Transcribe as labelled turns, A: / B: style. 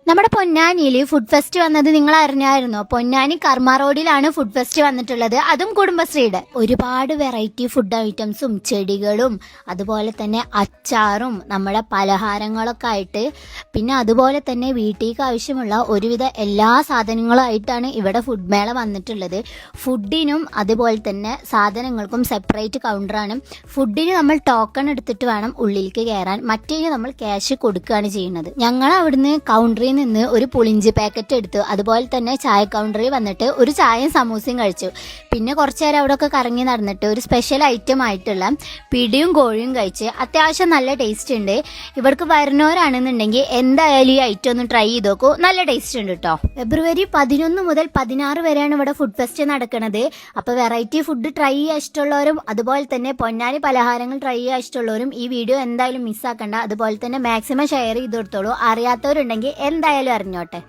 A: നമ്മുടെ പൊന്നാനിയിൽ food fest വന്നത് നിങ്ങൾ അറിഞ്ഞായിരുന്നോ? പൊന്നാനി കർമ്മ റോഡിലാണ് ഫുഡ് ഫെസ്റ്റ് വന്നിട്ടുള്ളത്, അതും കുടുംബശ്രീയുടെ. ഒരുപാട് വെറൈറ്റി ഫുഡ് ഐറ്റംസും ചെടികളും അതുപോലെ തന്നെ അച്ചാറും നമ്മുടെ പലഹാരങ്ങളൊക്കെ ആയിട്ട്, പിന്നെ അതുപോലെ തന്നെ വീട്ടിലേക്ക് ആവശ്യമുള്ള ഒരുവിധ എല്ലാ സാധനങ്ങളുമായിട്ടാണ് ഇവിടെ ഫുഡ് മേള വന്നിട്ടുള്ളത്. ഫുഡിനും അതുപോലെ തന്നെ സാധനങ്ങൾക്കും സെപ്പറേറ്റ് കൗണ്ടറാണ്. ഫുഡിന് നമ്മൾ ടോക്കൺ എടുത്തിട്ട് വേണം ഉള്ളിലേക്ക് കയറാൻ, മറ്റേന് നമ്മൾ ക്യാഷ് കൊടുക്കുകയാണ് ചെയ്യുന്നത്. ഞങ്ങൾ അവിടുന്ന് കൗണ്ടറിൽ നിന്ന് ഒരു പുളിഞ്ചി പാക്കറ്റ് എടുത്തു. അതുപോലെ തന്നെ ചായ കൗണ്ടറിൽ വന്നിട്ട് ഒരു ചായയും സമൂസയും കഴിച്ചു. പിന്നെ കുറച്ചു നേരം അവിടെ ഒക്കെ കറങ്ങി നടന്നിട്ട് ഒരു സ്പെഷ്യൽ ഐറ്റം ആയിട്ടുള്ള പിടിയും കോഴിയും കഴിച്ച് അത്യാവശ്യം നല്ല ടേസ്റ്റ് ഉണ്ട്. ഇവിടേക്ക് വരുന്നവരാണെന്നുണ്ടെങ്കിൽ എന്തായാലും ഈ ഐറ്റം ഒന്ന് ട്രൈ ചെയ്ത് നോക്കൂ, നല്ല ടേസ്റ്റ് ഉണ്ട് കേട്ടോ. ഫെബ്രുവരി 11 മുതൽ 16 വരെയാണ് ഇവിടെ ഫുഡ് ഫെസ്റ്റ് നടക്കുന്നത്. അപ്പോൾ വെറൈറ്റി ഫുഡ് ട്രൈ ചെയ്യാൻ ഇഷ്ടമുള്ളവരും അതുപോലെ തന്നെ പൊന്നാനി പലഹാരങ്ങൾ ട്രൈ ചെയ്യാൻ ഇഷ്ടമുള്ളവരും ഈ വീഡിയോ എന്തായാലും മിസ്സാക്കണ്ട. അതുപോലെ തന്നെ മാക്സിമം ഷെയർ ചെയ്ത് കൊടുത്തോളൂ. അറിയാത്തവരുണ്ടെങ്കിൽ എന്തായാലും അറിഞ്ഞോട്ടെ.